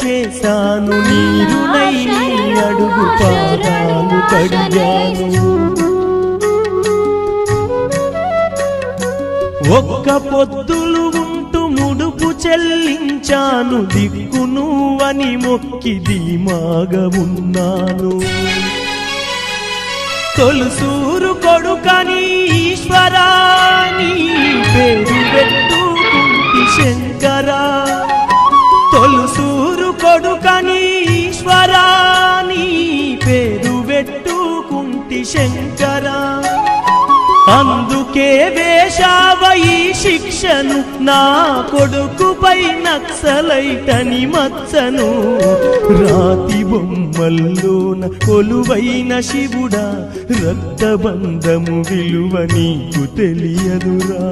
చేశాను, నీరునై నీ అడుగు పాదాలు కడిగాను. ఒక్క పొద్దులు ఉంటూ ముడుపు చెల్లించాను, దిక్కు నువ్వని మొక్కి ధీమాగా ఉన్నాను. తొలుసూరు కొడుకని ఈశ్వరా నీ పేరు పెట్టుకుంటి శంకరా, తొలుసూరు కొడుకని ఈశ్వరా నీ పేరు పెట్టుకుంటి శంకరా. అందుకే వేశావ ఈ శిక్షను, నా కొడుకుపై నక్సలైటని మచ్చను. రాతి బొమ్మల్లోన కొలువైన శివుడా, రక్తబంధము విలువ నీకు తెలియదురా.